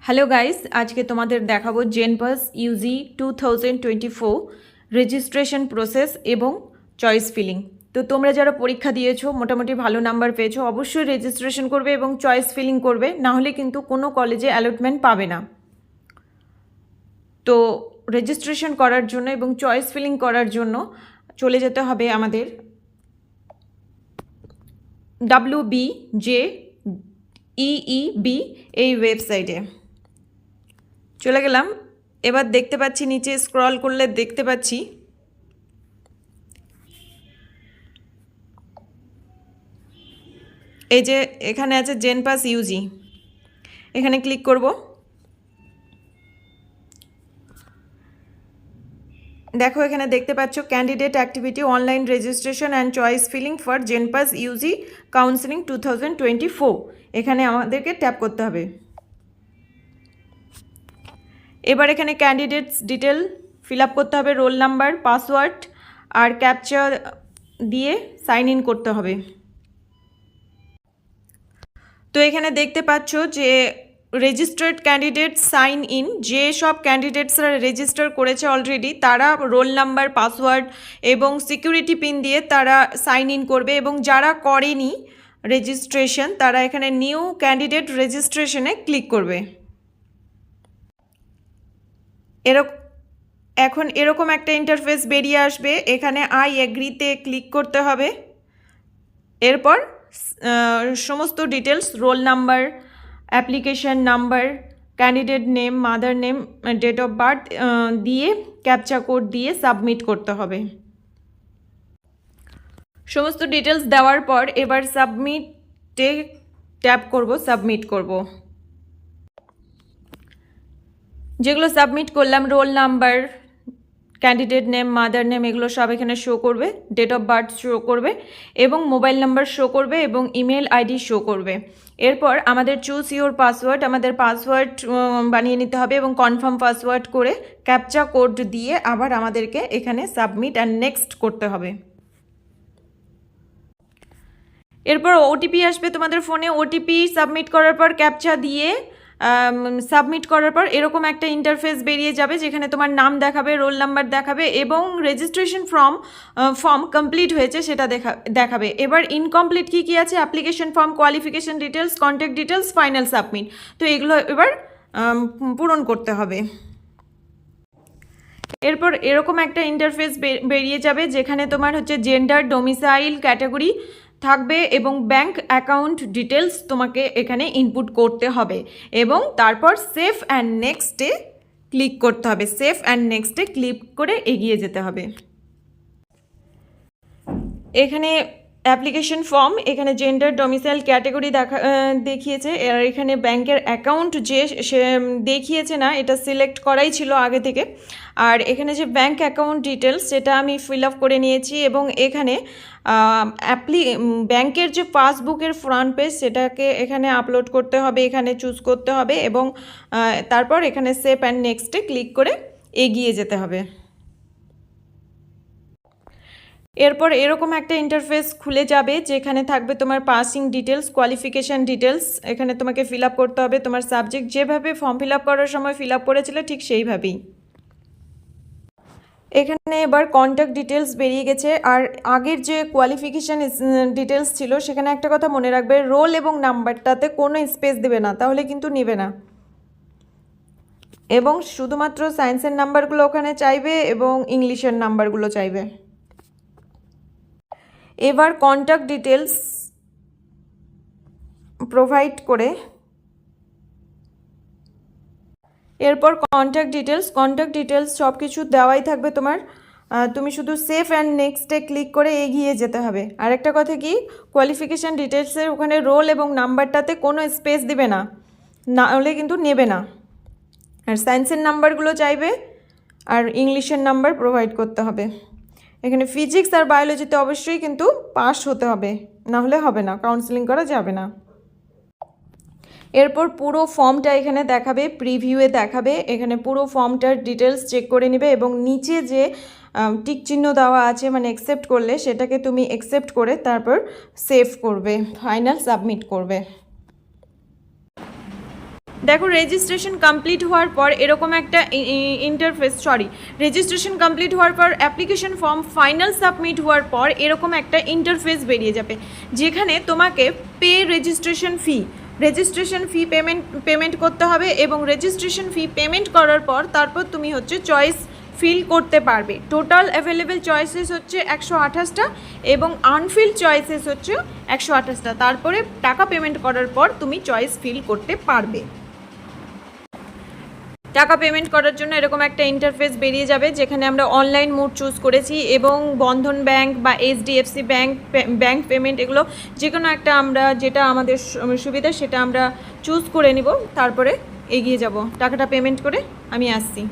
Hello guys, আজকে তোমাদের দেখাবো জেনপাস ইউজি 2024 রেজিস্ট্রেশন প্রসেস এবং চয়েস ফিলিং। তো তোমরা যারা পরীক্ষা দিয়েছো, মোটামুটি ভালো নাম্বার পেয়েছো, অবশ্যই রেজিস্ট্রেশন করবে এবং চয়েস ফিলিং করবে, না হলে কিন্তু কোনো কলেজে অ্যালটমেন্ট পাবে না। তো রেজিস্ট্রেশন করার জন্য এবং চয়েস ফিলিং করার জন্য চলে যেতে হবে আমাদের WBJEEB এই ওয়েবসাইটে। চলে গেলাম। এবার দেখতে পাচ্ছি নিচে স্ক্রল করলে দেখতে পাচ্ছি এই যে এখানে আছে জেনপাস ইউজি, এখানে ক্লিক করব। দেখো এখানে দেখতে পাচ্ছ candidate activity online registration and choice filling for JENPAS UG counselling 2024। এখানে আমাদেরকে ট্যাপ করতে হবে। এবার এখানে ক্যান্ডিডেটস ডিটেল ফিল আপ করতে হবে, রোল নাম্বার, পাসওয়ার্ড আর ক্যাপচা দিয়ে সাইন ইন করতে হবে। তো এখানে দেখতে পাচ্ছ যে রেজিস্টার্ড ক্যান্ডিডেট সাইন ইন, যে সব ক্যান্ডিডেটসরা রেজিস্টার করেছে অলরেডি তারা রোল নাম্বার, পাসওয়ার্ড এবং সিকিউরিটি পিন দিয়ে তারা সাইন ইন করবে, এবং যারা করেনি রেজিস্ট্রেশন তারা এখানে নিউ ক্যান্ডিডেট রেজিস্ট্রেশনে ক্লিক করবে। এখন এরকম একটা ইন্টারফেস বেরিয়ে আসবে। এখানে আই এগ্রিতে ক্লিক করতে হবে। এরপর সমস্ত details, roll number, application number, candidate name, mother name, date of birth দিয়ে ক্যাপচা কোড দিয়ে সাবমিট করতে হবে। সমস্ত ডিটেলস দেওয়ার পর এবার সাবমিটে ট্যাপ করব, সাবমিট করব। যেগুলো সাবমিট করলাম, roll number, candidate name, mother name, এগুলো সব এখানে শো করবে, ডেট অফ বার্থ শো করবে এবং মোবাইল নাম্বার শো করবে এবং ইমেল আইডি শো করবে। এরপর আমাদের চুজ ইওর পাসওয়ার্ড, আমাদের পাসওয়ার্ড বানিয়ে নিতে হবে এবং কনফার্ম পাসওয়ার্ড করে ক্যাপচা কোড দিয়ে আবার আমাদেরকে এখানে সাবমিট অ্যান্ড নেক্সট করতে হবে। এরপর ওটিপি আসবে তোমাদের ফোনে। ওটিপি সাবমিট করার পর ক্যাপচা দিয়ে সাবমিট করার পর এরকম একটা ইন্টারফেস বেরিয়ে যাবে, যেখানে তোমার নাম দেখাবে, রোল নাম্বার দেখাবে এবং রেজিস্ট্রেশন ফর্ম কমপ্লিট হয়েছে সেটা দেখাবে। এবার ইনকমপ্লিট কী আছে, application form, qualification details, contact details, final submit. তো এগুলো এবার পূরণ করতে হবে। এরপর এরকম একটা ইন্টারফেস বেরিয়ে যাবে, যেখানে তোমার হচ্ছে জেন্ডার, ডোমিসাইল, ক্যাটাগরি থাকবে এবং ব্যাংক অ্যাকাউন্ট ডিটেলস তোমাকে এখানে ইনপুট করতে হবে এবং তারপর সেভ অ্যান্ড নেক্সটে ক্লিক করতে হবে। সেভ অ্যান্ড নেক্সটে ক্লিক করে এগিয়ে যেতে হবে। এখানে অ্যাপ্লিকেশন ফর্ম, এখানে জেন্ডার, ডোমিসাইল, ক্যাটাগরি দেখিয়েছে, আর এখানে ব্যাংকের অ্যাকাউন্ট যে দেখিয়েছে না, এটা সিলেক্ট করাই ছিল আগে থেকে। আর এখানে যে ব্যাংক অ্যাকাউন্ট ডিটেলস সেটা আমি ফিল আপ করে নিয়েছি এবং এখানে ব্যাংকের যে পাসবুকের ফ্রন্ট পেজ সেটাকে এখানে আপলোড করতে হবে, এখানে চুজ করতে হবে এবং তারপর এখানে সেভ অ্যান্ড নেক্সটে ক্লিক করে এগিয়ে যেতে হবে। এরপর এরকম একটা ইন্টারফেস খুলে যাবে, যেখানে থাকবে তোমার পাসিং ডিটেলস, কোয়ালিফিকেশান ডিটেলস। এখানে তোমাকে ফিল আপ করতে হবে তোমার সাবজেক্ট, যেভাবে ফর্ম ফিল আপ করার সময় ফিল আপ করেছিলে ঠিক সেইভাবেই। এখানে এবার কন্ট্যাক্ট ডিটেলস বেরিয়ে গেছে, আর আগের যে কোয়ালিফিকেশান ডিটেলস ছিল সেখানে একটা কথা মনে রাখবে, রোল এবং নাম্বারটাতে কোনো স্পেস দেবে না, তাহলে কিন্তু নেবে না। এবং শুধুমাত্র সায়েন্সের নাম্বারগুলো ওখানে চাইবে এবং ইংলিশের নাম্বারগুলো চাইবে। এবার কন্ট্যাক্ট ডিটেলস প্রোভাইড করে এরপর কন্ট্যাক্ট ডিটেলস সব কিছু দেওয়াই থাকবে তোমার। তুমি শুধু সেভ অ্যান্ড নেক্সটে ক্লিক করে এগিয়ে যেতে হবে। আরেকটা কথা কি, কোয়ালিফিকেশান ডিটেলসের ওখানে রোল এবং নাম্বারটাতে কোনো স্পেস দিবে না, না হলে কিন্তু নেবে না। আর সায়েন্সের নাম্বারগুলো চাইবে আর ইংলিশের নাম্বার প্রোভাইড করতে হবে। এখানে ফিজিক্স আর বায়োলজিতে অবশ্যই কিন্তু পাস হতে হবে, না হলে হবে না, কাউন্সেলিং করা যাবে না। এরপর পুরো ফর্মটা এখানে দেখাবে, প্রিভিউয়ে দেখাবে। এখানে পুরো ফর্মটার ডিটেলস চেক করে নেবে এবং নিচে যে টিক চিহ্ন দেওয়া আছে মানে অ্যাকসেপ্ট করলে সেটাকে তুমি অ্যাকসেপ্ট করে তারপর সেভ করবে, ফাইনাল সাবমিট করবে। দেখো রেজিস্ট্রেশন কমপ্লিট হওয়ার পর এরকম একটা ইন্টারফেস, রেজিস্ট্রেশন কমপ্লিট হওয়ার পর অ্যাপ্লিকেশন ফর্ম ফাইনাল সাবমিট হওয়ার পর এরকম একটা ইন্টারফেস বেরিয়ে যাবে, যেখানে তোমাকে রেজিস্ট্রেশন ফি পেমেন্ট করতে হবে, এবং রেজিস্ট্রেশন ফি পেমেন্ট করার পর তারপর তুমি হচ্ছে চয়েস ফিল করতে পারবে। টোটাল অ্যাভেলেবেল চয়েসেস হচ্ছে 128টা এবং আনফিল চয়েসেস হচ্ছে 128টা। তারপরে টাকা পেমেন্ট করার পর তুমি চয়েস ফিল করতে পারবে। টাকা পেমেন্ট করার জন্য এরকম একটা ইন্টারফেস বেরিয়ে যাবে, যেখানে আমরা অনলাইন মোড চুজ করেছি এবং বন্ধন ব্যাংক বা এইচডিএফসি ব্যাংক পেমেন্ট, এগুলো যে কোনো একটা আমরা যেটা আমাদের সুবিধা সেটা আমরা চুজ করে নিব, তারপরে এগিয়ে যাব। টাকাটা পেমেন্ট করে আমি আসছি।